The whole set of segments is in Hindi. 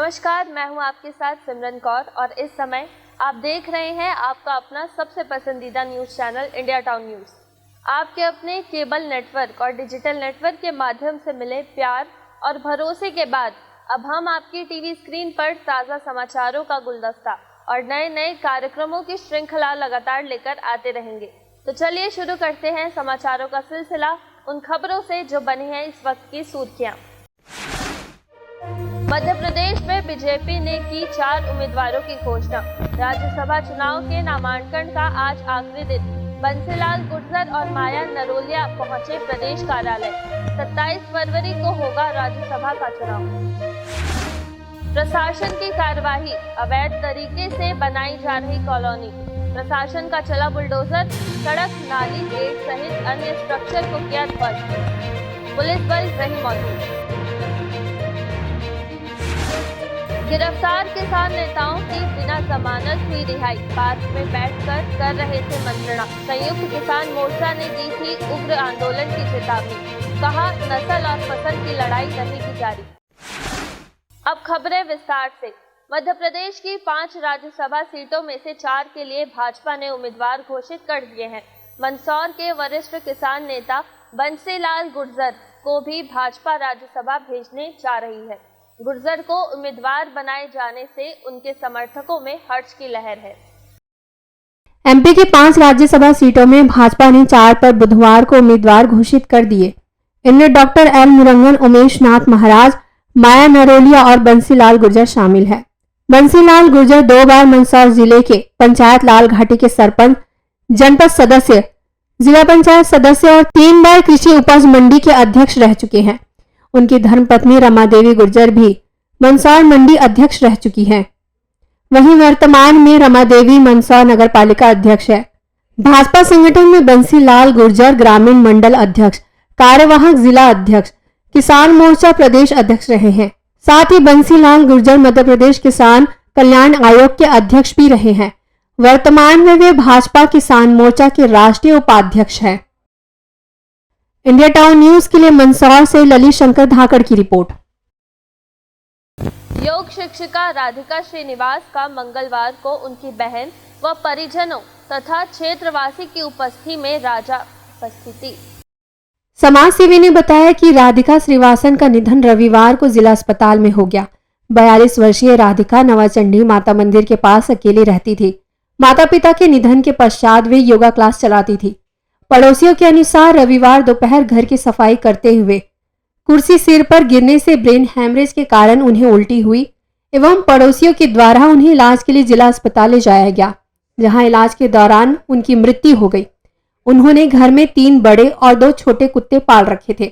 नमस्कार, मैं हूं आपके साथ सिमरन कौर और इस समय आप देख रहे हैं आपका अपना सबसे पसंदीदा news channel India town news. आपके अपने केबल नेटवर्क और डिजिटल नेटवर्क के माध्यम से मिले प्यार और भरोसे के बाद अब हम आपकी टीवी स्क्रीन पर ताज़ा समाचारों का गुलदस्ता और नए नए कार्यक्रमों की श्रृंखला लगातार लेकर आते रहेंगे। तो चलिए शुरू करते हैं समाचारों का सिलसिला उन खबरों से जो बनी है इस वक्त की सुर्खियां। मध्य प्रदेश में बीजेपी ने की 4 उम्मीदवारों की घोषणा। राज्यसभा चुनाव के नामांकन का आज आखिरी दिन। बंसीलाल गुर्जर और माया नरोलिया पहुंचे प्रदेश कार्यालय। 27 फरवरी को होगा राज्यसभा का चुनाव। प्रशासन की कार्यवाही, अवैध तरीके से बनाई जा रही कॉलोनी। प्रशासन का चला बुलडोजर, सड़क, नाली, गेट सहित अन्य स्ट्रक्चर को किया ध्वस्त। पुलिस बल रही मौजूद। गिरफ्तार किसान नेताओं की बिना जमानत हुई रिहाई। पार्क में बैठकर कर रहे थे मंत्रणा। संयुक्त किसान मोर्चा ने दी थी उग्र आंदोलन की चेतावनी। कहा, नस्ल और फसल की लड़ाई रहेगी जारी। अब खबरें विस्तार से। मध्य प्रदेश की 5 राज्यसभा सीटों में से 4 के लिए भाजपा ने उम्मीदवार घोषित कर दिए हैं। मंदसौर के वरिष्ठ किसान नेता बंसीलाल गुर्जर को भी भाजपा राज्यसभा भेजने जा रही है। गुर्जर को उम्मीदवार बनाए जाने से उनके समर्थकों में हर्ष की लहर है। एमपी के 5 राज्यसभा सीटों में भाजपा ने 4 पर बुधवार को उम्मीदवार घोषित कर दिए। इनमें डॉक्टर एल मुरंगन, उमेश नाथ महाराज, माया नरोलिया और बंसीलाल गुर्जर शामिल है। बंसीलाल गुर्जर 2 बार मंदसौर जिले के पंचायत लाल घाटी के सरपंच, जनपद सदस्य, जिला पंचायत सदस्य और 3 बार कृषि उपज मंडी के अध्यक्ष रह चुके हैं। उनकी धर्मपत्नी रमा देवी गुर्जर भी मंदसौर मंडी अध्यक्ष रह चुकी हैं। वहीं वर्तमान में रमा देवी मंदसौर नगर पालिका अध्यक्ष है। भाजपा संगठन में बंसीलाल गुर्जर ग्रामीण मंडल अध्यक्ष, कार्यवाहक जिला अध्यक्ष, किसान मोर्चा प्रदेश अध्यक्ष रहे हैं। साथ ही बंसीलाल गुर्जर मध्य प्रदेश किसान कल्याण आयोग के अध्यक्ष भी रहे हैं। वर्तमान में वे भाजपा किसान मोर्चा के राष्ट्रीय उपाध्यक्ष हैं। इंडिया टाउन न्यूज के लिए मंदसौर से ललित शंकर धाकड़ की रिपोर्ट। योग शिक्षिका राधिका श्रीनिवास का मंगलवार को उनकी बहन व परिजनों तथा क्षेत्रवासी की उपस्थिति में उपस्थिति। समाज सेवी ने बताया कि राधिका श्रीवासन का निधन रविवार को जिला अस्पताल में हो गया। 42 वर्षीय राधिका नवाचंडी माता मंदिर के पास अकेली रहती थी। माता पिता के निधन के पश्चात वे योगा क्लास चलाती थी। पड़ोसियों के अनुसार रविवार दोपहर घर की सफाई करते हुए कुर्सी सिर पर गिरने से ब्रेन हैमरेज के कारण उन्हें उल्टी हुई एवं पड़ोसियों के द्वारा उन्हें इलाज के लिए जिला अस्पताल ले जाया गया, जहां इलाज के दौरान उनकी मृत्यु हो गई। उन्होंने घर में 3 बड़े और 2 छोटे कुत्ते पाल रखे थे।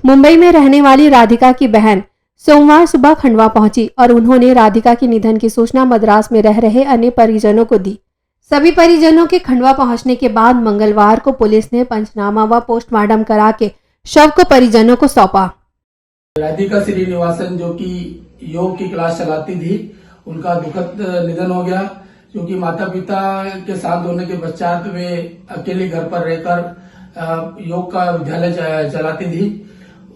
मुंबई में रहने वाली राधिका की बहन सोमवार सुबह खंडवा पहुंची और उन्होंने राधिका के निधन की सूचना मद्रास में रह रहे अन्य परिजनों को दी। सभी परिजनों के खंडवा पहुंचने के बाद मंगलवार को पुलिस ने पंचनामा व पोस्टमार्टम करा के शव को परिजनों को सौंपा। राधिका श्रीनिवासन जो कि योग की क्लास चलाती थी, उनका दुखद निधन हो गया, क्योंकि माता पिता के साथ होने के पश्चात वे अकेले घर पर रहकर योग का विद्यालय चलाती थी।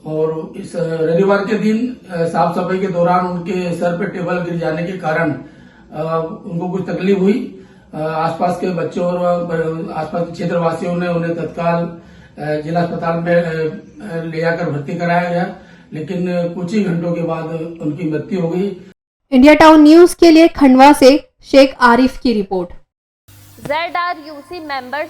और इस रविवार के दिन साफ सफाई के दौरान उनके सर पे टेबल गिर जाने के कारण उनको कुछ तकलीफ हुई। आसपास के बच्चों और आसपास के क्षेत्रवासियों ने उन्हें तत्काल जिला अस्पताल में ले जाकर भर्ती कराया गया, लेकिन कुछ ही घंटों के बाद उनकी मृत्यु हो गई। इंडिया टाउन न्यूज के लिए खंडवा से शेख आरिफ की रिपोर्ट। ZRUC मेंबर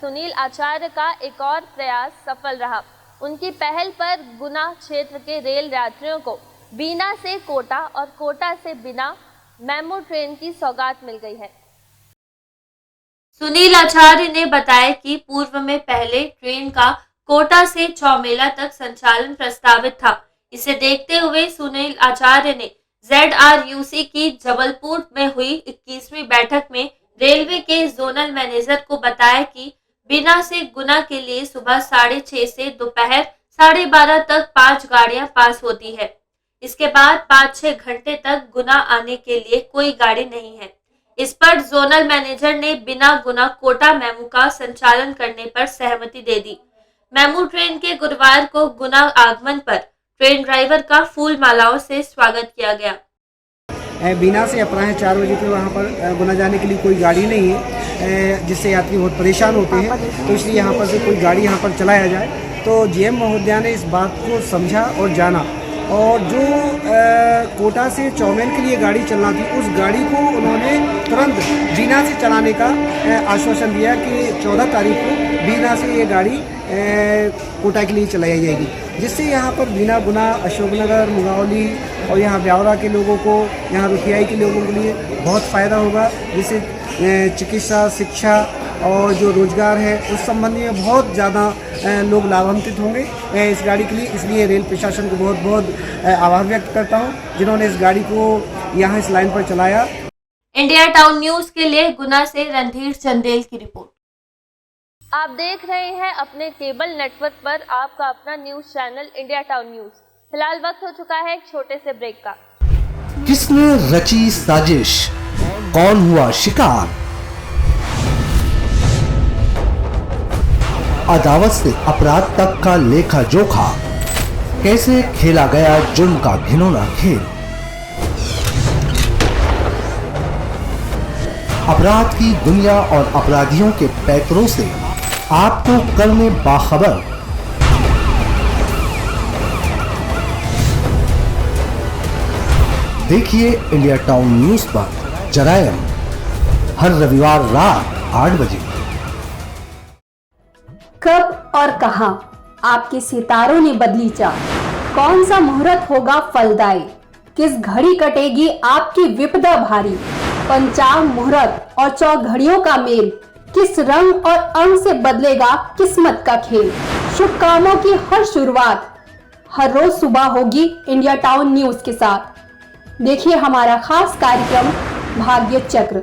सुनील आचार्य का एक और प्रयास सफल रहा। उनकी पहल पर गुना क्षेत्र के रेल यात्रियों को बीना से कोटा और कोटा से बिना मेमू ट्रेन की सौगात मिल गई है। सुनील आचार्य ने बताया कि पूर्व में पहले ट्रेन का कोटा से चौमेला तक संचालन प्रस्तावित था। इसे देखते हुए सुनील आचार्य ने ZRUC की जबलपुर में हुई 21वीं बैठक में रेलवे के जोनल मैनेजर को बताया कि बिना से गुना के लिए सुबह 6:30 से दोपहर 12:30 तक 5 गाड़ियां पास होती है। इसके बाद 5-6 घंटे तक गुना आने के लिए कोई गाड़ी नहीं है। इस पर जोनल मैनेजर ने बिना गुना कोटा मेमू का संचालन करने पर सहमति दे दी। मेमू ट्रेन के गुरुवार को गुना आगमन पर ट्रेन ड्राइवर का फूल मालाओं से स्वागत किया गया। बीना से अपराह्न 4 बजे पे वहाँ पर गुना जाने के लिए कोई गाड़ी नहीं है, जिससे यात्री बहुत परेशान होते हैं। तो इसलिए यहाँ पर से कोई गाड़ी यहाँ पर चलाया जाए। तो जीएम महोदया ने इस बात को समझा और जाना, और जो कोटा से चौमेल के लिए गाड़ी चलना थी, उस गाड़ी को उन्होंने तुरंत बीना से चलाने का आश्वासन दिया कि 14 तारीख को बीना से ये गाड़ी कोटा के लिए चलाई जाएगी, जिससे यहाँ पर बीना, गुना, अशोकनगर, मुंगावली और यहाँ ब्यावरा के लोगों को, यहाँ रुखियाई के लोगों के लिए बहुत फ़ायदा होगा। जिससे चिकित्सा, शिक्षा और जो रोजगार है उस संबंधी में बहुत ज़्यादा लोग लाभान्वित होंगे इस गाड़ी के लिए। इसलिए रेल प्रशासन को बहुत बहुत आभार व्यक्त करता हूँ, जिन्होंने इस गाड़ी को यहाँ इस लाइन पर चलाया। इंडिया टाउन न्यूज के लिए गुना से रणधीर चंदेल की रिपोर्ट। आप देख रहे हैं अपने केबल नेटवर्क पर आपका अपना news channel India town news. फिलहाल वक्त हो चुका है एक छोटे से ब्रेक का। किसने रची साजिश, कौन हुआ शिकार? अदावत से अपराध तक का लेखा जोखा, कैसे खेला गया जुर्म का घिनौना खेल। अपराध की दुनिया और अपराधियों के पैकरों से आपको करने बाखबर। देखिए इंडिया टाउन न्यूज पर जरायम, हर रविवार रात 8 बजे। कब और कहां आपके सितारों ने बदली चाल? कौन सा मुहूर्त होगा फलदायी? किस घड़ी कटेगी आपकी विपदा भारी? पंचांग, मुहूर्त और चौघड़ियों का मेल, किस रंग और अंग से बदलेगा किस्मत का खेल? शुभ कामों की हर शुरुआत हर रोज सुबह होगी इंडिया टाउन न्यूज के साथ। देखिए हमारा खास कार्यक्रम भाग्य चक्र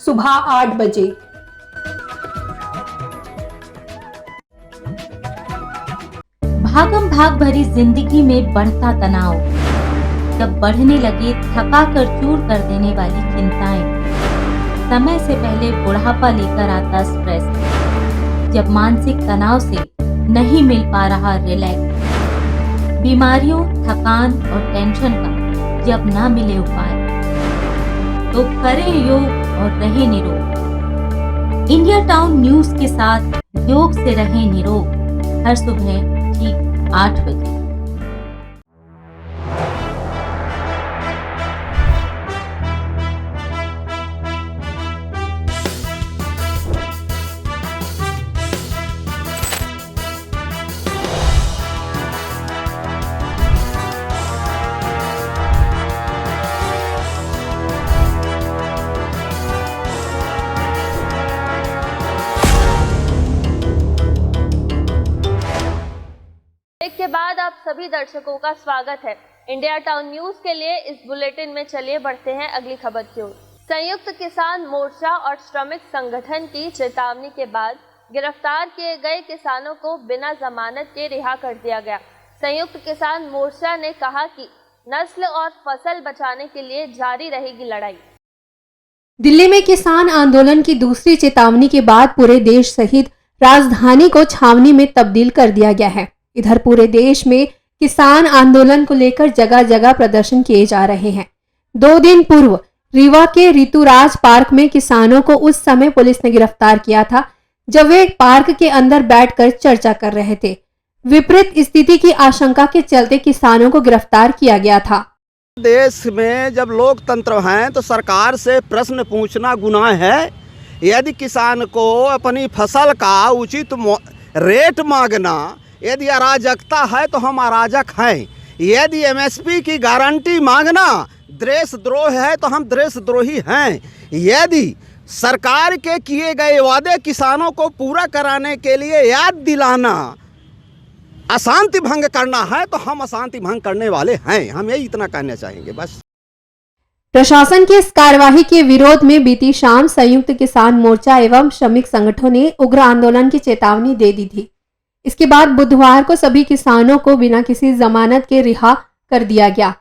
सुबह 8 बजे। भागम भाग भरी जिंदगी में बढ़ता तनाव, जब बढ़ने लगे थका कर चूर कर देने वाली चिंताएं, समय से पहले बुढ़ापा लेकर आता स्ट्रेस, जब मानसिक तनाव से नहीं मिल पा रहा रिलैक्स, बीमारियों, थकान और टेंशन का जब ना मिले उपाय, तो करें योग और रहें निरोग। इंडिया टाउन न्यूज के साथ योग से रहें निरोग, हर सुबह ठीक 8 बजे। के बाद आप सभी दर्शकों का स्वागत है इंडिया टाउन न्यूज के लिए। इस बुलेटिन में चलिए बढ़ते हैं अगली खबर की ओर। संयुक्त किसान मोर्चा और श्रमिक संगठन की चेतावनी के बाद गिरफ्तार किए गए किसानों को बिना जमानत के रिहा कर दिया गया। संयुक्त किसान मोर्चा ने कहा कि नस्ल और फसल बचाने के लिए जारी रहेगी लड़ाई। दिल्ली में किसान आंदोलन की दूसरी चेतावनी के बाद पूरे देश सहित राजधानी को छावनी में तब्दील कर दिया गया है। इधर पूरे देश में किसान आंदोलन को लेकर जगह जगह प्रदर्शन किए जा रहे हैं। 2 दिन पूर्व रीवा के ऋतुराज पार्क में किसानों को उस समय पुलिस ने गिरफ्तार किया था, जब वे पार्क के अंदर बैठकर चर्चा कर रहे थे। विपरीत स्थिति की आशंका के चलते किसानों को गिरफ्तार किया गया था। देश में जब लोकतंत्र है तो सरकार से प्रश्न पूछना गुनाह है। यदि किसान को अपनी फसल का उचित रेट मांगना, यदि अराजकता है तो हम अराजक हैं। यदि एमएसपी की गारंटी मांगना देशद्रोह है तो हम देशद्रोही हैं। यदि सरकार के किए गए वादे किसानों को पूरा कराने के लिए याद दिलाना अशांति भंग करना है तो हम अशांति भंग करने वाले हैं। हम यही इतना कहना चाहेंगे बस। प्रशासन की इस कार्यवाही के विरोध में बीती शाम संयुक्त किसान मोर्चा एवं श्रमिक संगठनों ने उग्र आंदोलन की चेतावनी दे दी थी। इसके बाद बुधवार को सभी किसानों को बिना किसी जमानत के रिहा कर दिया गया।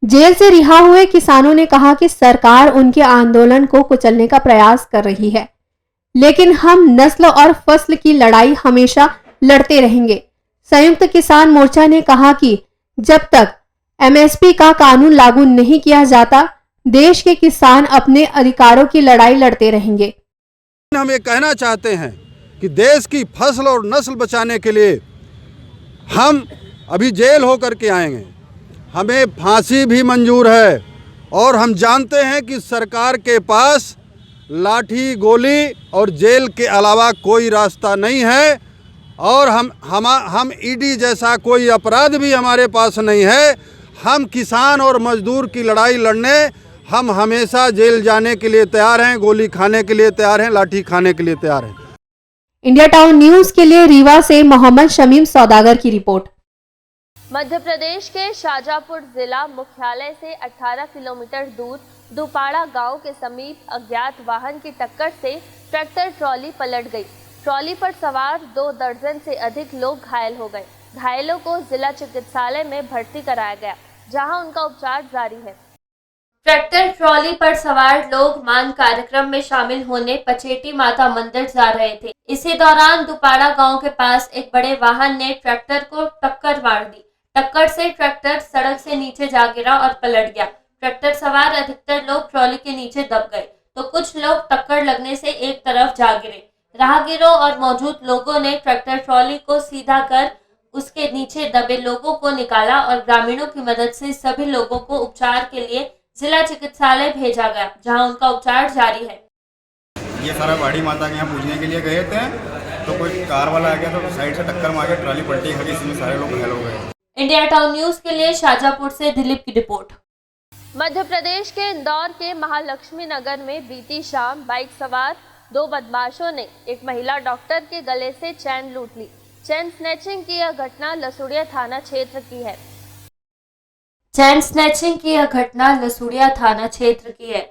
जेल से रिहा हुए किसानों ने कहा कि सरकार उनके आंदोलन को कुचलने का प्रयास कर रही है, लेकिन हम नस्ल और फसल की लड़ाई हमेशा लड़ते रहेंगे। संयुक्त किसान मोर्चा ने कहा कि जब तक एमएसपी का कानून लागू नहीं किया जाता, देश के किसान अपने अधिकारों की लड़ाई लड़ते रहेंगे। हम ये कहना चाहते हैं कि देश की फसल और नस्ल बचाने के लिए हम अभी जेल होकर के आएंगे। हमें फांसी भी मंजूर है और हम जानते हैं कि सरकार के पास लाठी गोली और जेल के अलावा कोई रास्ता नहीं है और हम ईडी जैसा कोई अपराध भी हमारे पास नहीं है। हम किसान और मजदूर की लड़ाई लड़ने हम हमेशा जेल जाने के लिए तैयार हैं, गोली खाने के लिए तैयार हैं, लाठी खाने के लिए तैयार हैं। इंडिया टाउन न्यूज के लिए रीवा से मोहम्मद शमीम सौदागर की रिपोर्ट। मध्य प्रदेश के शाजापुर जिला मुख्यालय से 18 किलोमीटर दूर दुपाड़ा गांव के समीप अज्ञात वाहन की टक्कर से ट्रैक्टर ट्रॉली पलट गई। ट्रॉली पर सवार 2 दर्जन से अधिक लोग घायल हो गए। घायलों को जिला चिकित्सालय में भर्ती कराया गया, जहां उनका उपचार जारी है। ट्रैक्टर ट्रॉली पर सवार लोग मान कार्यक्रम में शामिल होने पचेटी माता मंदिर जा रहे थे। इसी दौरान दुपाड़ा गांव के पास एक बड़े वाहन ने ट्रैक्टर को टक्कर मार दी। टक्कर से ट्रैक्टर सड़क से नीचे जा गिरा और पलट गया। ट्रैक्टर सवार अधिकतर लोग ट्रॉली के नीचे दब गए तो कुछ लोग टक्कर लगने से एक तरफ जा गिरे। राहगीरों और मौजूद लोगों ने ट्रैक्टर ट्रॉली को सीधा कर उसके नीचे दबे लोगों को निकाला और ग्रामीणों की मदद से सभी लोगों को उपचार के लिए जिला चिकित्सालय भेजा गया, जहां उनका उपचार जारी है। ये सारा बाड़ी माता के यहाँ पूजने के लिए गए थे तो कोई कार वाला आ गया तो साइड से टक्कर मार के ट्रॉली पलटी खड़ी, इसमें सारे लोग घायल हो गए। इंडिया टाउन न्यूज के लिए शाजापुर से दिलीप की रिपोर्ट। मध्य प्रदेश के इंदौर के महालक्ष्मी नगर में बीती शाम बाइक सवार 2 बदमाशों ने एक महिला डॉक्टर के गले से चैन लूट ली। चैन स्नैचिंग की यह घटना लसुड़िया थाना क्षेत्र की है। चैन स्नैचिंग की यह घटना लसुड़िया थाना क्षेत्र की है।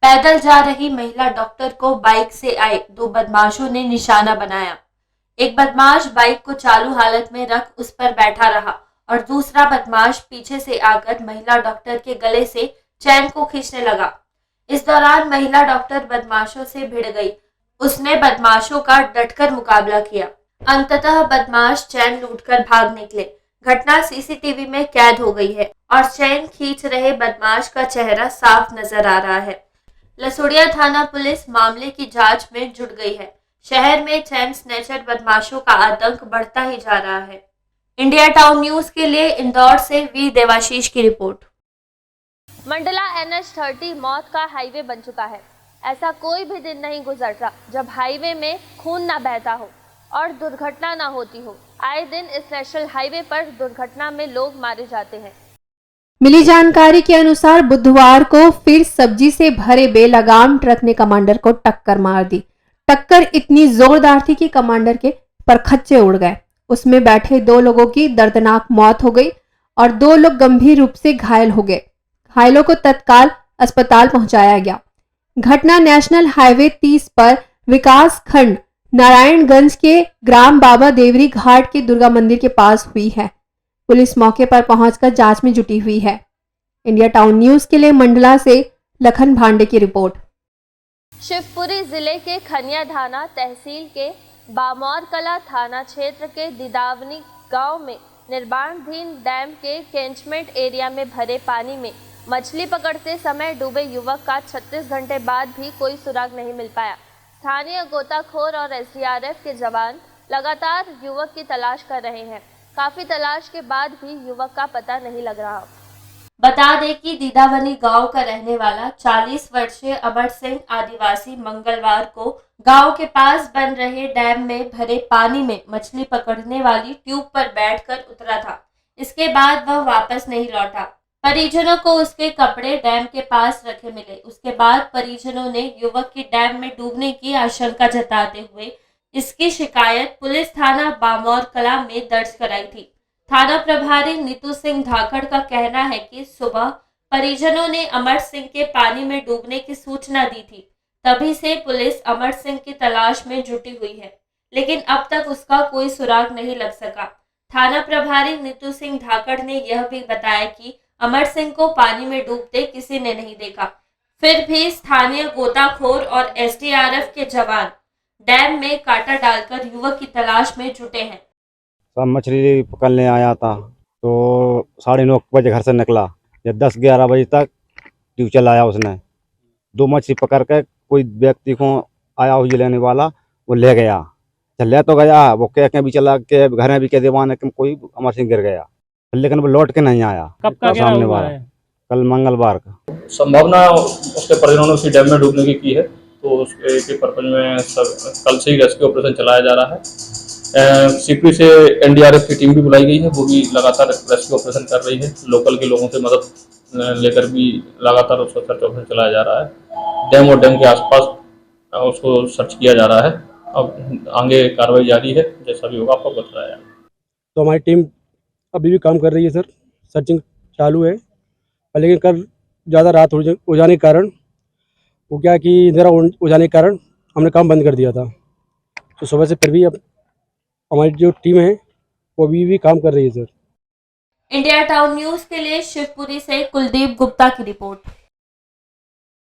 पैदल जा रही महिला डॉक्टर को बाइक से आए 2 बदमाशों ने निशाना बनाया। एक बदमाश बाइक को चालू हालत में रख उस पर बैठा रहा और दूसरा बदमाश पीछे से आकर महिला डॉक्टर के गले से चैन को खींचने लगा। इस दौरान महिला डॉक्टर बदमाशों से भिड़ गई। उसने बदमाशों का डटकर मुकाबला किया। अंततः बदमाश चैन लूटकर भाग निकले। घटना सीसीटीवी में कैद हो गई है और चैन खींच रहे बदमाश का चेहरा साफ नजर आ रहा है। लसुड़िया थाना पुलिस मामले की जांच में जुट गई है। शहर में चैन स्नैचर बदमाशों का आतंक बढ़ता ही जा रहा है। इंडिया टाउन न्यूज के लिए इंदौर से वी देवाशीष की रिपोर्ट। मंडला NH30 मौत का हाईवे बन चुका है। ऐसा कोई भी दिन नहीं गुजरता जब हाईवे में खून ना बहता हो और दुर्घटना ना होती हो। आए दिन इस नेशनल हाईवे पर दुर्घटना में लोग मारे जाते हैं। मिली जानकारी के अनुसार बुधवार को फिर सब्जी से भरे बेलगाम ट्रक ने कमांडर को टक्कर मार दी। टक्कर इतनी जोरदार थी कि कमांडर के परखच्चे उड़ गए। उसमें बैठे 2 लोगों की दर्दनाक मौत हो गई और 2 लोग गंभीर रूप से घायल हो गए। घायलों को तत्काल अस्पताल पहुंचाया गया। घटना नेशनल हाईवे 30 पर विकास खंड नारायणगंज के ग्राम बाबा देवरी घाट के दुर्गा मंदिर के पास हुई है। पुलिस मौके पर पहुंचकर जांच में जुटी हुई है। इंडिया टाउन न्यूज के लिए मंडला से लखन भांडे की रिपोर्ट। शिवपुरी जिले के खनिया धाना तहसील के बामौर कला थाना क्षेत्र के दिदावनी गांव में निर्माणाधीन डैम के कैंचमेंट एरिया में भरे पानी में मछली पकड़ते समय डूबे युवक का 36 घंटे बाद भी कोई सुराग नहीं मिल पाया। स्थानीय गोताखोर और SDRF के जवान लगातार युवक की तलाश कर रहे हैं। काफी तलाश के बाद भी युवक का पता नहीं लग रहा। बता दें कि दीदावनी गांव का रहने वाला 40 वर्षीय अमर सिंह आदिवासी मंगलवार को गांव के पास बन रहे डैम में भरे पानी में मछली पकड़ने वाली ट्यूब पर बैठकर उतरा था। इसके बाद वह वापस नहीं लौटा। परिजनों को उसके कपड़े डैम के पास रखे मिले। उसके बाद परिजनों ने युवक की डैम में डूबने की आशंका जताते हुए इसकी शिकायत पुलिस थाना बामौर कला में दर्ज कराई थी। थाना प्रभारी नीतू सिंह धाकड़ का कहना है कि सुबह परिजनों ने अमर सिंह के पानी में डूबने की सूचना दी थी। तभी से पुलिस अमर सिंह की तलाश में जुटी हुई है, लेकिन अब तक उसका कोई सुराग नहीं लग सका। थाना प्रभारी नीतू सिंह धाकड़ ने यह भी बताया कि अमर सिंह को पानी में डूबते किसी ने नहीं देखा। फिर भी स्थानीय गोताखोर और SDRF के जवान डैम में कांटा डालकर युवक की तलाश में जुटे हैं। सब मछली पकड़ने आया था, तो 9:30 बजे घर से निकला, या 10-11 बजे तक ट्यूब चलाया उसने। 2 मछली पकड़ कर कोई व्यक्ति को आया हुई लेने वाला, वो ले गया। ले तो गया, वो कह भी चला के घर में भी कह दीवान है कि कोई अमर सिंह गिर गया, लेकिन वो लौट के नहीं आया। कब का सामने वाला कल मंगलवार का। संभावना उसके परिजनों ने उसी डैम में डूबने की है, तो उसके पर्पज में कल से ही रेस्क्यू ऑपरेशन चलाया जा रहा है। सीपी से एनडीआरएफ की टीम भी बुलाई गई है, वो भी लगातार रेस्क्यू ऑपरेशन कर रही है। लोकल के लोगों से मदद लेकर भी लगातार उसका सर्च ऑपरेशन चलाया जा रहा है। डैम और डैम के आसपास उसको सर्च किया जा रहा है। अब आगे कार्रवाई जारी है, जैसा भी होगा आपको बताया जाएगा। तो हमारी टीम अभी भी काम कर रही है सर, सर्चिंग चालू है। लेकिन कल ज़्यादा रात हो जाने के कारण वो क्या कि अंधेरा हो जाने के कारण हमने काम बंद कर दिया था। तो सुबह से फिर भी अब हमारी जो टीम है वो अभी भी काम कर रही है सर। इंडिया टाउन न्यूज के लिए शिवपुरी से कुलदीप गुप्ता की रिपोर्ट।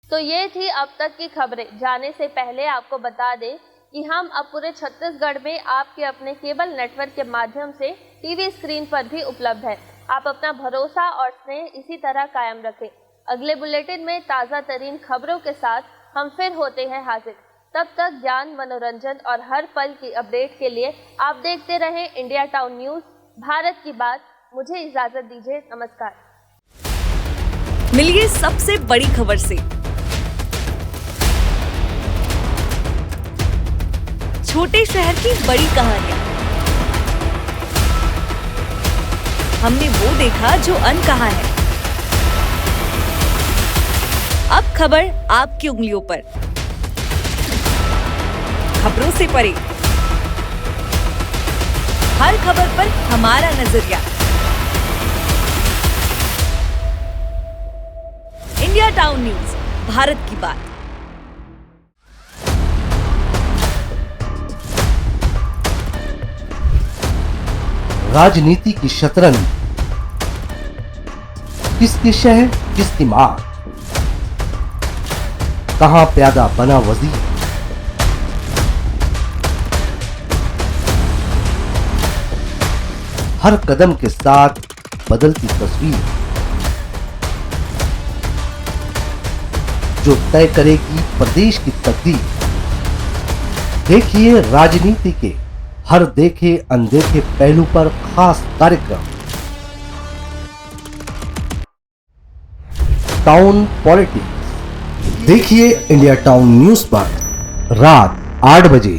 तो ये थी अब तक की खबरें। जाने से पहले आपको बता दें कि हम अब पूरे छत्तीसगढ़ में आपके अपने केबल नेटवर्क के माध्यम से टीवी स्क्रीन पर भी उपलब्ध है। आप अपना भरोसा और स्नेह इसी तरह कायम रखें। अगले बुलेटिन में ताज़ा तरीन खबरों के साथ हम फिर होते हैं हाजिर। तब तक ज्ञान, मनोरंजन और हर पल की अपडेट के लिए आप देखते रहें इंडिया टाउन न्यूज़, भारत की बात। मुझे इजाज़त दीजिए, नमस्कार। मिलिए सबसे बड़ी खबर से, छोटे शहर की बड़ी कहानियां। हमने वो देखा जो अनकहा है। अब खबर आपकी उंगलियों पर, खबरों से परे, हर खबर पर हमारा नजरिया। इंडिया टाउन न्यूज, भारत की बात। राजनीति की शतरंज, किसके शहर किसकी मार, कहां प्यादा बना वजीर, हर कदम के साथ बदलती तस्वीर जो तय करेगी प्रदेश की तकदीर। देखिए राजनीति के हर देखे अनदेखे पहलू पर खास कार्यक्रम टाउन पॉलिटिक्स। देखिए इंडिया टाउन न्यूज पर रात 8 बजे।